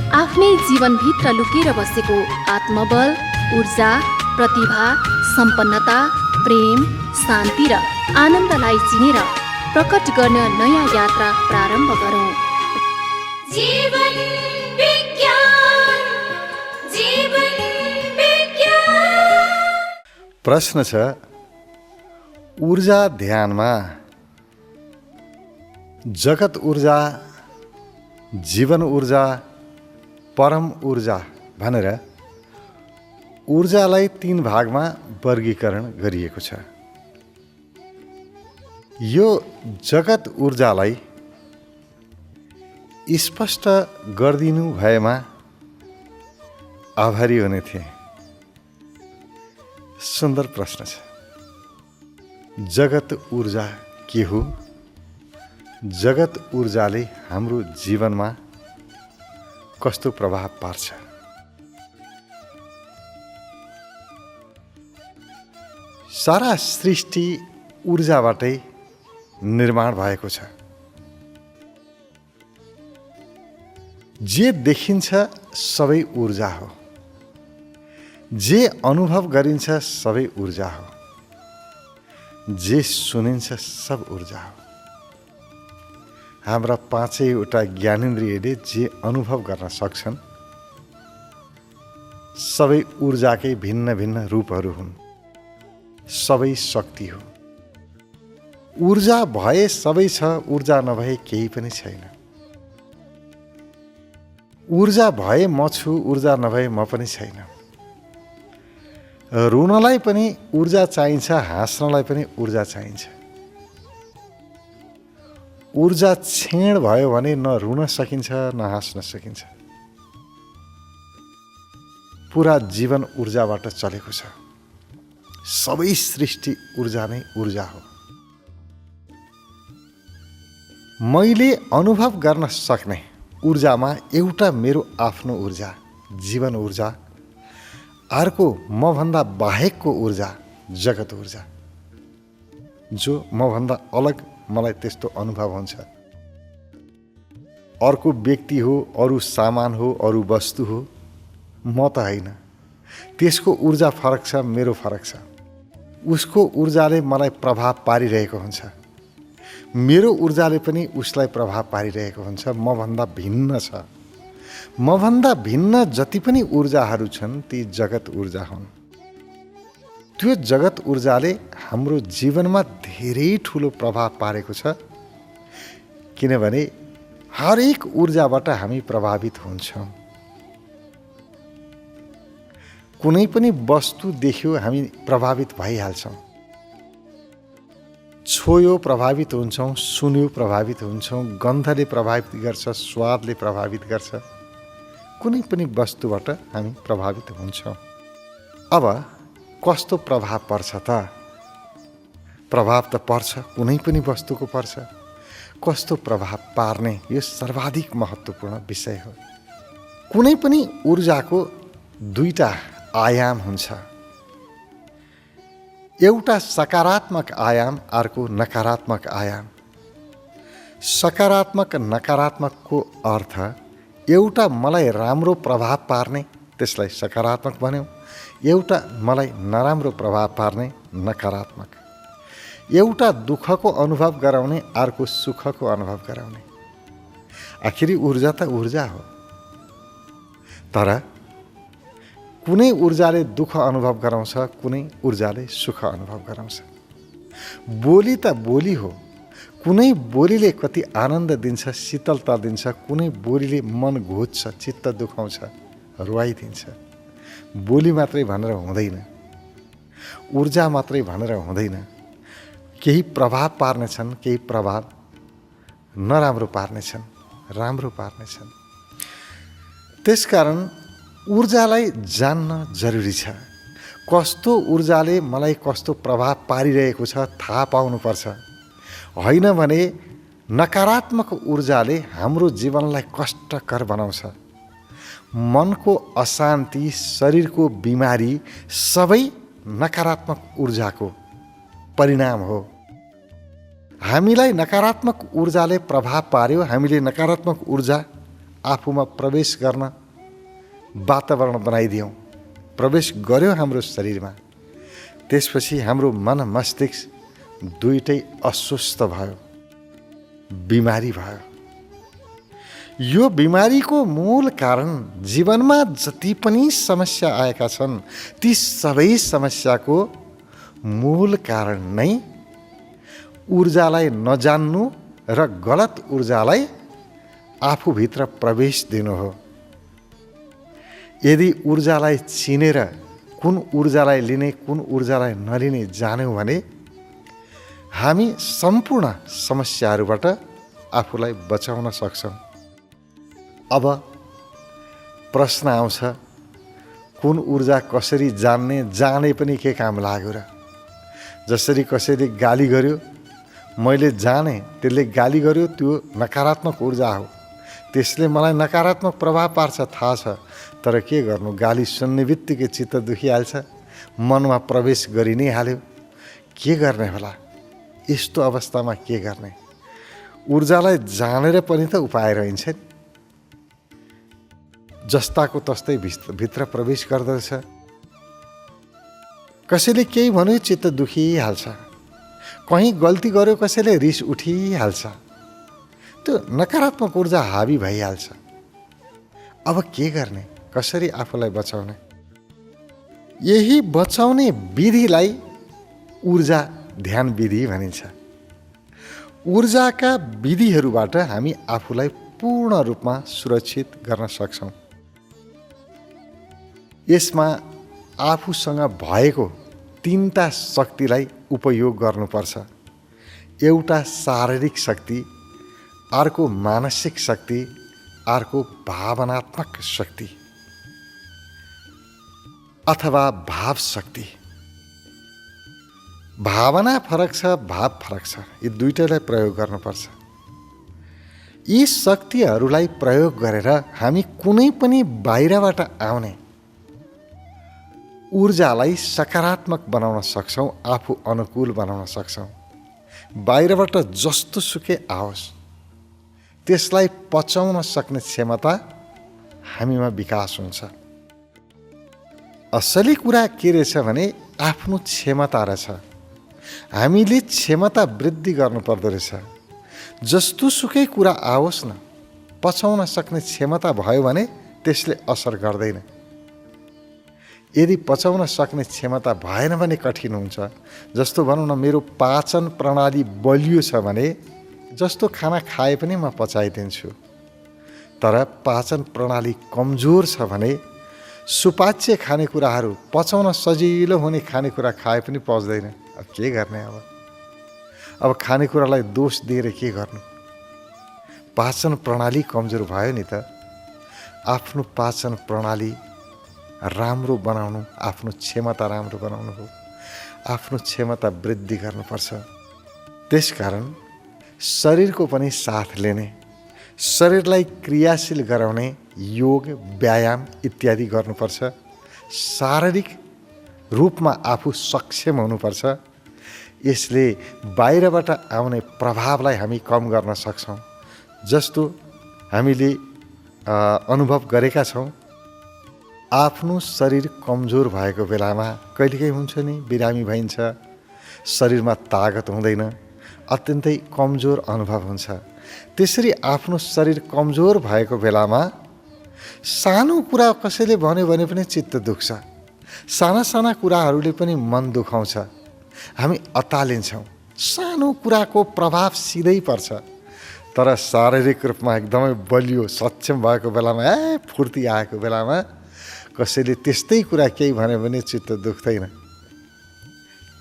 आफ्नै जीवनभित्र लुकेर बसेको आत्मबल, ऊर्जा, प्रतिभा, सम्पन्नता, प्रेम, शान्ति र आनन्दलाई चिनेर प्रकट गर्न नयाँ यात्रा प्रारम्भ गरौँ। जीवन विज्ञान, जीवन विज्ञान। प्रश्न छ, ऊर्जा ध्यानमा जगत ऊर्जा, जीवन ऊर्जा, परम ऊर्जा भनेर ऊर्जालाई 3 भागमा वर्गीकरण गरिएको छ। यो जगत ऊर्जालाई स्पष्ट गरिदिनु भएमा आभारी हुने थिए। सुन्दर प्रश्न छ। जगत ऊर्जा के हो? जगत ऊर्जाले हाम्रो जीवनमा कस्तो प्रभाव पार्छ? सारा सृष्टि ऊर्जाबाटै निर्माण भएको छ। जे देखिन्छ सबै ऊर्जा हो, जे अनुभव गरिन्छ सबै ऊर्जा हो, जे सुनिन्छ सब ऊर्जा हो। हाम्रा 5वटा ज्ञानेन्द्रियले जे अनुभव गर्न सक्छन् सबै ऊर्जाकै भिन्न भिन्न रूपहरू हुन्। सबै शक्ति हो। ऊर्जा भए सबै छ, ऊर्जा नभए केही पनि छैन। ऊर्जा भए म छु, ऊर्जा नभए म पनि छैन। रुनलाई पनि ऊर्जा चाहिन्छ, हाँस्नलाई पनि ऊर्जा चाहिन्छ। ऊर्जा क्षीण भयो भने न रुन सकिन्छ न हाँस्न सकिन्छ। पुरा जीवन ऊर्जाबाट चलेको छ। सबै सृष्टि ऊर्जा नै ऊर्जा हो। मैले अनुभव गर्न सक्ने ऊर्जामा एउटा मेरो आफ्नो ऊर्जा, जीवन ऊर्जा, अर्को मभन्दा बाहेकको ऊर्जा, जगत ऊर्जा, जो मभन्दा अलग मलाई त्यस्तो अनुभव हुन्छ। अर्को व्यक्ति हो, अरू सामान हो, अरू वस्तु हो, म त होइन। त्यसको ऊर्जा फरक छ, मेरो फरक छ। उसको ऊर्जाले मलाई प्रभाव पारिरहेको हुन्छ, मेरो ऊर्जाले पनि उसलाई प्रभाव पारिरहेको हुन्छ। मभन्दा भिन्न छ। मभन्दा भिन्न जति पनि ऊर्जाहरू छन् ती जगत ऊर्जा हुन्। त्यो जगत ऊर्जाले हाम्रो जीवनमा धेरै ठुलो प्रभाव पारेको छ। किनभने हरेक ऊर्जाबाट हामी प्रभावित हुन्छौँ। कुनै पनि वस्तु देख्यो हामी प्रभावित भइहाल्छौँ। छोयो प्रभावित हुन्छौँ, सुन्यो प्रभावित हुन्छौँ, गन्धले प्रभावित गर्छ, स्वादले प्रभावित गर्छ। कुनै पनि वस्तुबाट हामी प्रभावित हुन्छौँ। अब कस्तो प्रभाव पर्छ त? प्रभाव त पर्छ, कुनै पनि वस्तुको पर्छ। कस्तो प्रभाव पार्ने, यो सर्वाधिक महत्त्वपूर्ण विषय हो। कुनै पनि ऊर्जाको 2टा आयाम हुन्छ। एउटा सकारात्मक आयाम, अर्को नकारात्मक आयाम। सकारात्मक नकारात्मकको अर्थ एउटा मलाई राम्रो प्रभाव पार्ने, त्यसलाई सकारात्मक भन्यौँ। एउटा मलाई नराम्रो प्रभाव पार्ने, नकारात्मक। एउटा दुःखको अनुभव गराउने, अर्को सुखको अनुभव गराउने। आखिरी ऊर्जा त ऊर्जा हो। तर कुनै ऊर्जाले दुःख अनुभव गराउँछ, कुनै ऊर्जाले सुख अनुभव गराउँछ। बोली त बोली हो। कुनै बोलीले कति आनन्द दिन्छ, शीतलता दिन्छ। कुनै बोलीले मन घोच्छ, चित्त दुखाउँछ, रुवाइदिन्छ। बोली मात्रै भनेर हुँदैन, ऊर्जा मात्रै भनेर हुँदैन। केही प्रभाव पार्नेछन्, केही प्रभाव नराम्रो पार्नेछन्, राम्रो पार्नेछन्। त्यसकारण ऊर्जालाई जान्न जरुरी छ। कस्तो ऊर्जाले मलाई कस्तो प्रभाव पारिरहेको छ थाहा पाउनुपर्छ। होइन भने नकारात्मक ऊर्जाले हाम्रो जीवनलाई कष्टकर बनाउँछ। मनको अशान्ति, शरीरको बिमारी सबै नकारात्मक ऊर्जाको परिणाम हो। हामीलाई नकारात्मक ऊर्जाले प्रभाव पार्यो, हामीले नकारात्मक ऊर्जा आफूमा प्रवेश गर्न वातावरण बनाइदियौँ, प्रवेश गर्यो हाम्रो शरीरमा, त्यसपछि हाम्रो मन मस्तिष्क दुईटै अस्वस्थ भयो, बिमारी भयो। यो बिमारीको मूल कारण जीवनमा जति पनि समस्या आएका छन् ती सबै समस्याको मूल कारण नै ऊर्जालाई नजान्नु र गलत ऊर्जालाई आफूभित्र प्रवेश दिनु हो। यदि ऊर्जालाई चिनेर कुन ऊर्जालाई लिने कुन ऊर्जालाई नलिने जान्यौँ भने हामी सम्पूर्ण समस्याहरूबाट आफूलाई बचाउन सक्छौँ। अब प्रश्न आउँछ, कुन ऊर्जा कसरी जाने पनि के काम लाग्यो र? जसरी कसैले गाली गर्यो, मैले जाने त्यसले गाली गर्यो, त्यो नकारात्मक ऊर्जा हो, त्यसले मलाई नकारात्मक प्रभाव पार्छ, थाहा छ। तर के गर्नु, गाली सुन्ने बित्तिकै चित्त दुखिहाल्छ, मनमा प्रवेश गरि नै हाल्यो। के गर्ने होला? यस्तो अवस्थामा के गर्ने? ऊर्जालाई जानेर पनि त उपाय रहन्छ नि। जस्ताको तस्तै भित्र प्रवेश गर्दछ। कसैले केही भन्यो चित्त दुखिहाल्छ, कहीँ गल्ती गर्यो कसैले रिस उठिहाल्छ, त्यो नकारात्मक ऊर्जा हावी भइहाल्छ। अब के गर्ने? कसरी आफूलाई बचाउने? यही बचाउने विधिलाई ऊर्जा ध्यान विधि भनिन्छ। ऊर्जाका विधिहरूबाट हामी आफूलाई पूर्ण रूपमा सुरक्षित गर्न सक्छौँ। यसमा आफूसँग भएको तीनटा शक्तिलाई उपयोग गर्नुपर्छ। एउटा शारीरिक शक्ति, अर्को मानसिक शक्ति, अर्को भावनात्मक शक्ति अथवा भाव शक्ति। भावना फरक छ, भाव फरक छ, यी दुईटैलाई प्रयोग गर्नुपर्छ। यी शक्तिहरूलाई प्रयोग गरेर हामी कुनै पनि बाहिरबाट आउने ऊर्जालाई सकारात्मक बनाउन सक्छौँ, आफू अनुकूल बनाउन सक्छौँ। बाहिरबाट जस्तो सुकै आओस् त्यसलाई पचाउन सक्ने क्षमता हामीमा विकास हुन्छ। असली कुरा के रहेछ भने आफ्नो क्षमता रहेछ। हामीले क्षमता वृद्धि गर्नुपर्दो रहेछ। जस्तो सुकै कुरा आओस् न, पचाउन सक्ने क्षमता भयो भने त्यसले असर गर्दैन। यदि पचाउन सक्ने क्षमता भएन भने कठिन हुन्छ। जस्तो भनौँ न, मेरो पाचन प्रणाली बलियो छ भने जस्तो खाना खाए पनि म पचाइदिन्छु, तर पाचन प्रणाली कमजोर छ भने सुपाच्य खानेकुराहरू, पचाउन सजिलो हुने खानेकुरा खाए पनि पच्दैन। अब के गर्ने? अब खानेकुरालाई दोष दिएर के गर्नु? पाचन प्रणाली कमजोर भयो नि त। आफ्नो पाचन प्रणाली राम्रो बनाउनु, आफ्नो क्षमता राम्रो बनाउनु हो, आफ्नो क्षमता वृद्धि गर्नुपर्छ। त्यसकारण शरीरको पनि साथ लिने, शरीरलाई क्रियाशील गराउने योग, व्यायाम इत्यादि गर्नुपर्छ। शारीरिक रूपमा आफू सक्षम हुनुपर्छ। यसले बाहिरबाट आउने प्रभावलाई हामी कम गर्न सक्छौँ। जस्तो हामीले अनुभव गरेका छौँ, आफ्नो शरीर कमजोर भएको बेलामा कहिलेकाहीँ हुन्छ नि, बिरामी भइन्छ, शरीरमा तागत हुँदैन, अत्यन्तै कमजोर अनुभव हुन्छ। त्यसरी आफ्नो शरीर कमजोर भएको बेलामा सानो कुरा कसैले भन्यो भने पनि चित्त दुख्छ, साना साना कुराहरूले पनि मन दुखाउँछ, हामी अत्तालिन्छौँ। सानो कुराको प्रभाव सिधै पर्छ। तर शारीरिक रूपमा एकदमै बलियो सक्षम भएको बेलामा, फुर्ती आएको बेलामा कसैले त्यस्तै कुरा केही भन्यो भने चित्त दुख्दैन।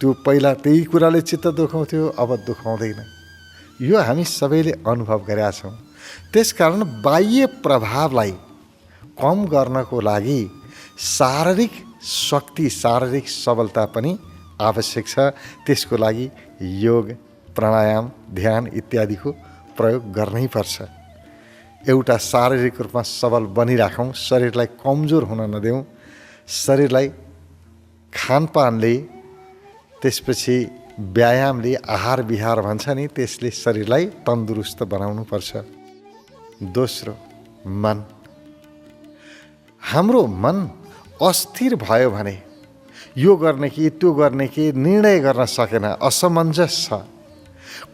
त्यो पहिला त्यही कुराले चित्त दुखाउँथ्यो, अब दुखाउँदैन। यो हामी सबैले अनुभव गरेका छौँ। त्यसकारण बाह्य प्रभावलाई कम गर्नको लागि शारीरिक शक्ति, शारीरिक सबलता पनि आवश्यक छ। त्यसको लागि योग, प्राणायाम, ध्यान इत्यादिको प्रयोग गर्नै पर्छ। एउटा शारीरिक रूपमा सबल बनिराखौँ, शरीरलाई कमजोर हुन नदेऊ। शरीरलाई खानपानले, त्यसपछि व्यायामले, आहार विहार भन्छ नि, त्यसले शरीरलाई तन्दुरुस्त बनाउनुपर्छ। दोस्रो, मन। हाम्रो मन अस्थिर भयो भने यो गर्ने कि त्यो गर्ने कि निर्णय गर्न सकेन, असमञ्जस छ,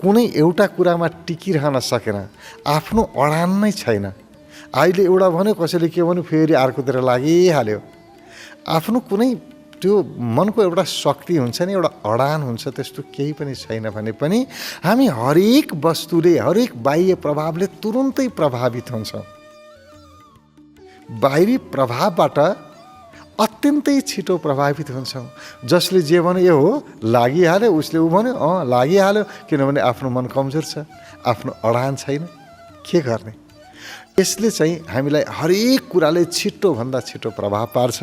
कुनै एउटा कुरामा टिकिरहन सकेन, आफ्नो अडान नै छैन। अहिले एउटा भन्यो, कसैले के भन्यो, फेरि अर्कोतिर लागिहाल्यो। आफ्नो कुनै त्यो मनको एउटा शक्ति हुन्छ नि, एउटा अडान हुन्छ, त्यस्तो केही पनि छैन भने पनि हामी हरेक वस्तुले, हरेक बाह्य प्रभावले तुरुन्तै प्रभावित हुन्छौँ। बाहिरी प्रभावबाट अत्यन्तै छिटो प्रभावित हुन्छौँ। जसले जे भन्यो यो हो, लागिहाल्यो, उसले ऊ भन्यो लागिहाल्यो, किनभने आफ्नो मन कमजोर छ, आफ्नो अडान छैन, के गर्ने। यसले चाहिँ हामीलाई हरेक कुराले छिटोभन्दा छिटो प्रभाव पार्छ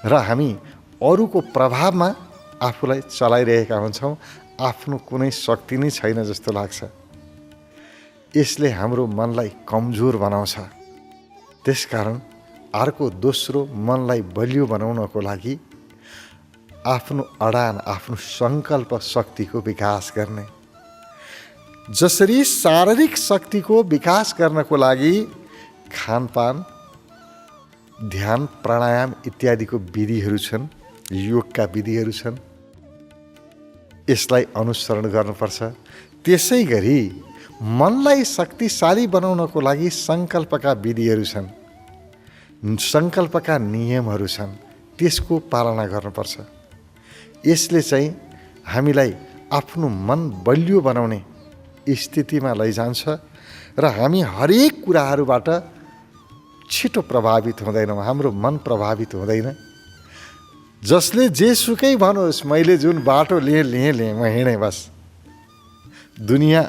र हामी अरूको प्रभावमा आफूलाई चलाइरहेका हुन्छौँ। आफ्नो कुनै शक्ति नै छैन जस्तो लाग्छ। यसले हाम्रो मनलाई कमजोर बनाउँछ। त्यसकारण अर्को दोस्रो मनलाई बलियो बनाउनको लागि आफ्नो अडान, आफ्नो सङ्कल्प शक्तिको विकास गर्ने। जसरी शारीरिक शक्तिको विकास गर्नको लागि खानपान, ध्यान, प्राणायाम इत्यादिको विधिहरू छन्, योगका विधिहरू छन्, यसलाई अनुसरण गर्नुपर्छ। त्यसै गरी मनलाई शक्तिशाली बनाउनको लागि सङ्कल्पका विधिहरू छन्, सङ्कल्पका नियमहरू छन्, त्यसको पालना गर्नुपर्छ। यसले चाहिँ हामीलाई आफ्नो मन बलियो बनाउने स्थितिमा लैजान्छ र हामी हरेक कुराहरूबाट छिटो प्रभावित हुँदैनौँ, हाम्रो मन प्रभावित हुँदैन। जसले जेसुकै भनोस्, मैले जुन बाटो लिएँ म हिँडेँ, बस दुनियाँ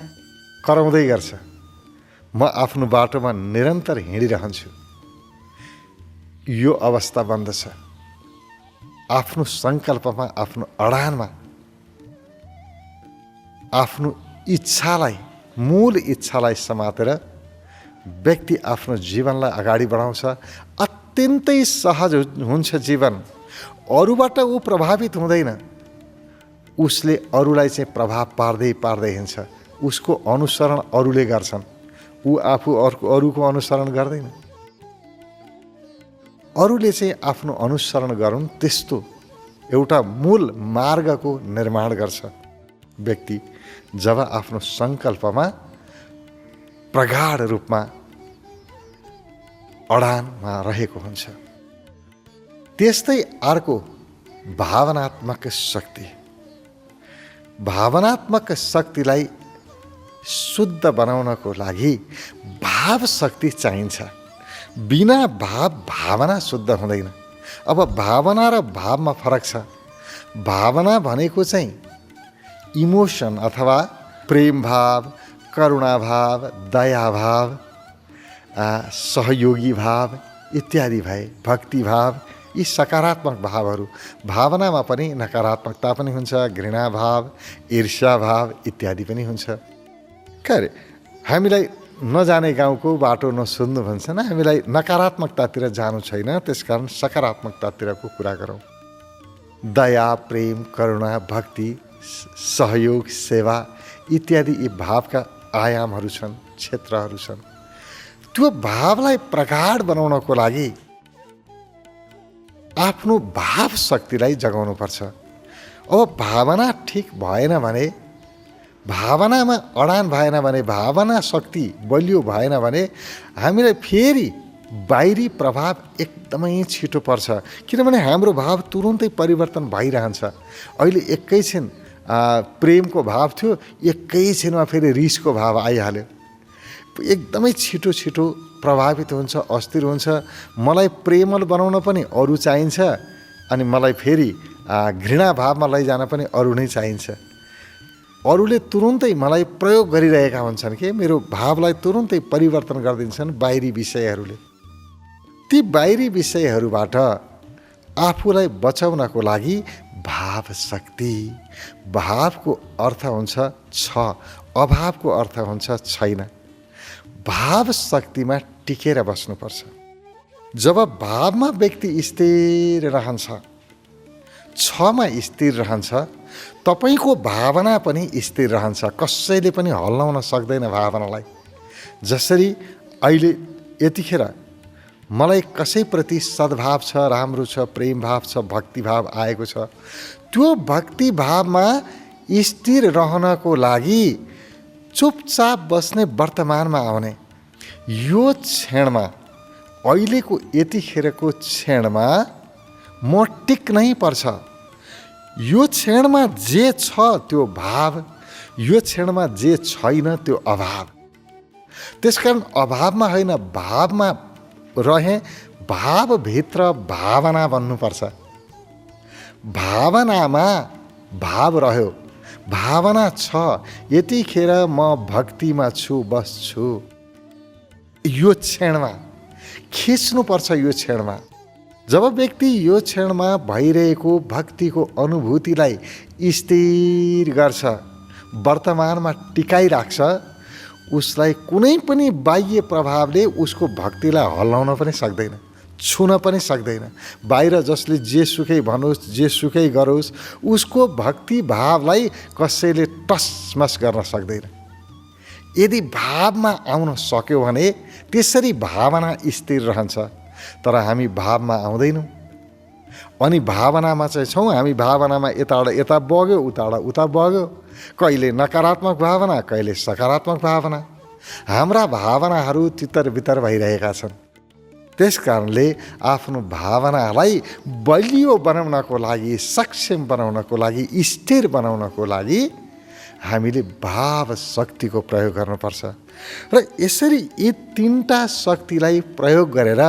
कराउँदै गर्छ, म आफ्नो बाटोमा निरन्तर हिँडिरहन्छु। यो अवस्था बन्दछ। आफ्नो सङ्कल्पमा, आफ्नो अडानमा, आफ्नो इच्छालाई, मूल इच्छालाई समातेर व्यक्ति आफ्नो जीवनलाई अगाडि बढाउँछ। अत्यन्तै सहज हुन्छ जीवन। अरूबाट ऊ प्रभावित हुँदैन, उसले अरूलाई चाहिँ प्रभाव पार्दै हिँड्छ। उसको अनुसरण अरूले गर्छन्, ऊ आफू अरूको अनुसरण गर्दैन। अरूले चाहिँ आफ्नो अनुसरण गरून्, त्यस्तो एउटा मूल मार्गको निर्माण गर्छ व्यक्ति जब आफ्नो सङ्कल्पमा प्रगाढ रूपमा अडानमा रहेको हुन्छ। त्यस्तै अर्को भावनात्मक शक्ति। भावनात्मक शक्तिलाई शुद्ध बनाउनको लागि भाव शक्ति चाहिन्छ। बिना भावना शुद्ध हुँदैन। अब भावना र भावमा फरक छ। भावना भनेको चाहिँ इमोसन अथवा प्रेम भाव, करुणा भाव, दया भाव, सहयोगी भाव इत्यादि भए, भक्ति भाव, यी सकारात्मक भावहरू। भावनामा पनि नकारात्मकता पनि हुन्छ, घृणा भाव, ईर्ष्या भाव इत्यादि पनि हुन्छ। खैर, हामीलाई नजाने गाउँको बाटो नसोध्नु भन्छ न, हामीलाई नकारात्मकतातिर जानु छैन, त्यसकारण सकारात्मकतातिरको कुरा गरौँ। दया, प्रेम, करुणा, भक्ति, सहयोग, सेवा इत्यादि यी भावका आयामहरू छन्, क्षेत्रहरू छन्। त्यो भावलाई प्रगाढ बनाउनको लागि आफ्नो भाव शक्तिलाई जगाउनुपर्छ। अब भावना ठिक भएन भने, भावनामा अडान भएन भने, भावना शक्ति बलियो भएन भने हामीलाई फेरि बाहिरी प्रभाव एकदमै छिटो पर्छ। किनभने हाम्रो भाव तुरुन्तै परिवर्तन भइरहन्छ। अहिले एकैछिन प्रेमको भाव थियो, एकैछिनमा फेरि रिसको भाव आइहाल्यो। एकदमै छिटो छिटो प्रभावित हुन्छ, अस्थिर हुन्छ। मलाई प्रेमल बनाउन पनि अरू चाहिन्छ, अनि मलाई फेरि घृणा भावमा लैजान पनि अरू नै चाहिन्छ। अरूले तुरुन्तै मलाई प्रयोग गरिरहेका हुन्छन् कि मेरो भावलाई तुरुन्तै परिवर्तन गरिदिन्छन् बाहिरी विषयहरूले। ती बाहिरी विषयहरूबाट आफूलाई बचाउनको लागि भाव शक्ति। भावको अर्थ हुन्छ छ, अभावको अर्थ हुन्छ छैन। भाव शक्तिमा टिकेर बस्नुपर्छ। जब भावमा व्यक्ति स्थिर रहन्छ, छमा स्थिर रहन्छ, तपाईको भावना पनि स्थिर रहन्छ। कसैले पनि हल्लाउन सक्दैन भावनालाई। जसरी अहिले यतिखेर मलाई कसैप्रति सद्भाव छ, राम्रो छ, प्रेम भाव छ, भक्तिभाव आएको छ, त्यो भक्तिभावमा स्थिर रहनको लागि चुपचाप बस्ने, वर्तमानमा आउने, यो क्षणमा, अहिलेको यतिखेरको क्षणमा म टिक्नै पर्छ। यो क्षणमा जे छ त्यो भाव, यो क्षणमा जे छैन त्यो अभाव। त्यसकारण अभावमा होइन, भावमा रहे, भावभित्र भावना बन्नुपर्छ। भावनामा भाव रह्यो, भावना छ, यतिखेर म भक्तिमा छु, बस्छु। यो क्षणमा खिच्नुपर्छ। यो क्षणमा जब व्यक्ति यो क्षणमा भइरहेको भक्तिको अनुभूतिलाई स्थिर गर्छ, वर्तमानमा टिकाइराख्छ, उसलाई कुनै पनि बाह्य प्रभावले उसको भक्तिलाई हल्लाउन पनि सक्दैन, छुन पनि सक्दैन। बाहिर जसले जे सुकै भनोस्, जे सुकै गरोस्, उसको भक्ति भावलाई कसैले टसमस गर्न सक्दैन। यदि भावमा आउन सक्यो भने त्यसरी भावना स्थिर रहन्छ। तर हामी भावमा आउँदैनौँ, अनि भावनामा चाहिँ छौँ। हामी भावनामा यताबाट यता बग्यो, उताबाट उता बग्यो, कहिले नकारात्मक भावना, कहिले सकारात्मक भावना। हाम्रा भावनाहरू तितर बितर भइरहेका छन्। त्यस कारणले आफ्नो भावनालाई बलियो बनाउनको लागि, सक्षम बनाउनको लागि, स्थिर बनाउनको लागि हामीले भाव शक्तिको प्रयोग गर्नुपर्छ। र यसरी यी तीनटा शक्तिलाई प्रयोग गरेर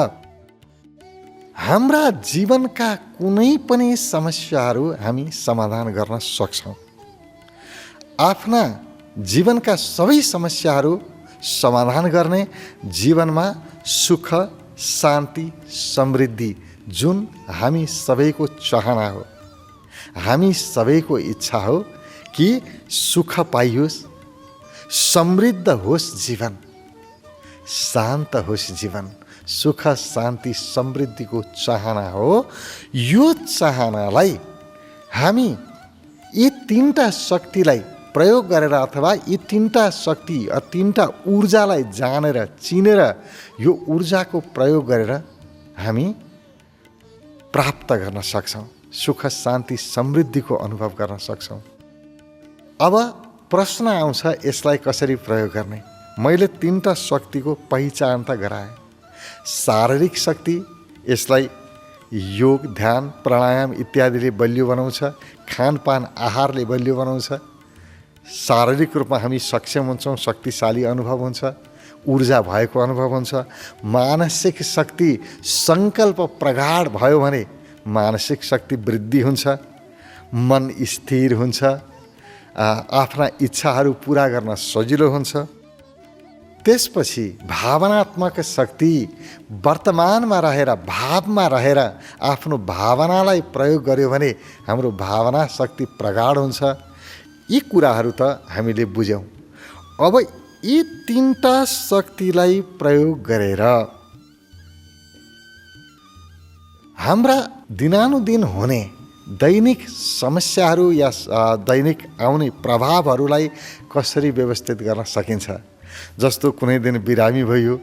हाम्रा जीवनका कुनै पनि समस्याहरू हामी समाधान गर्न सक्छौँ। आफ्ना जीवनका सबै समस्याहरू समाधान गर्ने, जीवनमा सुख, शान्ति, समृद्धि जुन हामी सबैको चाहना हो, हामी सबैको इच्छा हो कि सुख पाइयोस्, समृद्ध होस् जीवन, शान्त होस् जीवन, सुख, शान्ति, समृद्धिको चाहना हो। यो चाहनालाई हामी यी तीनटा शक्तिलाई प्रयोग गरेर अथवा यी तीनटा शक्ति, तीनटा ऊर्जालाई जानेर, चिनेर, यो ऊर्जाको प्रयोग गरेर हामी प्राप्त गर्न सक्छौँ, सुख, शान्ति, समृद्धिको अनुभव गर्न सक्छौँ। अब प्रश्न आउँछ, यसलाई कसरी प्रयोग गर्ने? मैले तीनटा शक्तिको पहिचान त गराएँ। शारीरिक शक्ति, यसलाई योग, ध्यान, प्राणायाम इत्यादिले बलियो बनाउँछ। खानपान, आहारले बलियो बनाउँछ। शारीरिक रूपमा हामी सक्षम हुन्छौँ, शक्तिशाली अनुभव हुन्छ, ऊर्जा भएको अनुभव हुन्छ। मानसिक शक्ति, सङ्कल्प प्रगाढ भयो भने मानसिक शक्ति वृद्धि हुन्छ, मन स्थिर हुन्छ, आफ्ना इच्छाहरू पुरा गर्न सजिलो हुन्छ। त्यसपछि भावनात्मक शक्ति, वर्तमानमा रहेर, भावमा रहेर आफ्नो भावनालाई प्रयोग गर्यो भने हाम्रो भावना शक्ति प्रगाढ हुन्छ। यी कुराहरू त हामीले बुझ्यौँ। अब यी तीनटा शक्तिलाई प्रयोग गरेर हाम्रा दिनानुदिन हुने दैनिक समस्याहरू या दैनिक आउने प्रभावहरूलाई कसरी व्यवस्थित गर्न सकिन्छ। जस्तो कुनै दिन बिरामी भयो,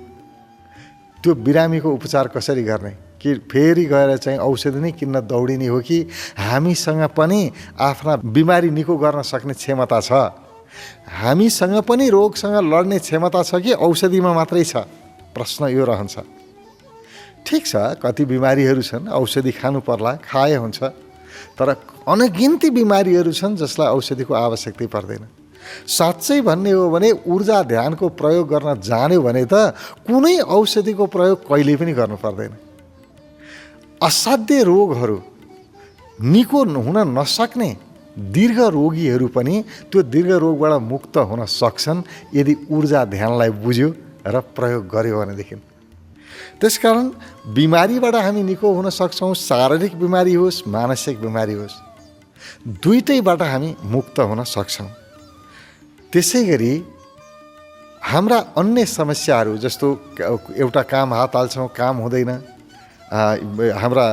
त्यो बिरामीको उपचार कसरी गर्ने? कि फेरि गएर चाहिँ औषधि नै किन्न दौडिने हो कि हामीसँग पनि आफ्ना बिमारी निको गर्न सक्ने क्षमता छ? हामीसँग पनि रोगसँग लड्ने क्षमता छ कि औषधिमा मात्रै छ? प्रश्न यो रहन्छ। ठिक छ, कति बिमारीहरू छन् औषधि खानु पर्ला, खाए हुन्छ, तर अनगिन्ती बिमारीहरू छन् जसलाई औषधिको आवश्यकता पर्दैन। साँच्चै भन्ने हो भने ऊर्जा ध्यानको प्रयोग गर्न जान्यो भने त कुनै औषधिको प्रयोग कहिल्यै पनि गर्नु पर्दैन। असाध्य रोगहरू, निको हुन नसक्ने दीर्घ रोगीहरू पनि त्यो दीर्घ रोगबाट मुक्त हुन सक्छन् यदि ऊर्जा ध्यानलाई बुझ्यो र प्रयोग गर्यो भनेदेखि। त्यसकारण बिमारीबाट हामी निको हुन सक्छौँ, शारीरिक बिमारी होस्, मानसिक बिमारी होस्, दुईटैबाट हामी मुक्त हुन सक्छौँ। त्यसै गरी हाम्रा अन्य समस्याहरू, जस्तो एउटा काम हात हाल्छौँ, काम हुँदैन, हाम्रा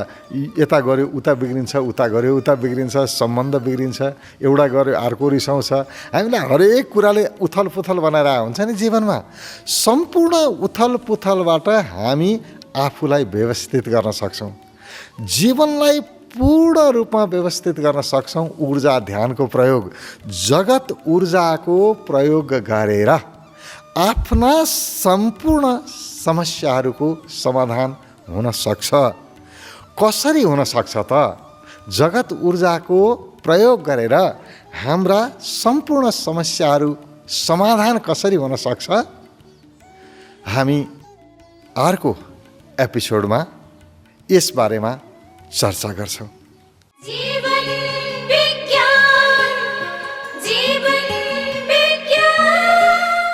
यता गऱ्यो उता बिग्रिन्छ, उता गऱ्यो उता बिग्रिन्छ, सम्बन्ध बिग्रिन्छ, एउटा गऱ्यो अर्को रिसाउँछ, हामीलाई हरेक कुराले उथल पुथल बनाएर हुन्छ नि जीवनमा। सम्पूर्ण उथल पुथलबाट हामी आफूलाई व्यवस्थित गर्न सक्छौँ, जीवनलाई पूर्ण रूपमा व्यवस्थित गर्न सक्छौँ। ऊर्जा ध्यानको प्रयोग, जगत ऊर्जाको प्रयोग गरेर आफ्ना सम्पूर्ण समस्याहरूको समाधान हुन सक्छ। कसरी हुन सक्छ त? जगत ऊर्जाको प्रयोग गरेर हाम्रा सम्पूर्ण समस्याहरू समाधान कसरी हुन सक्छ? हामी अर्को एपिसोडमा यस बारेमा चर्चा गर्छौँ।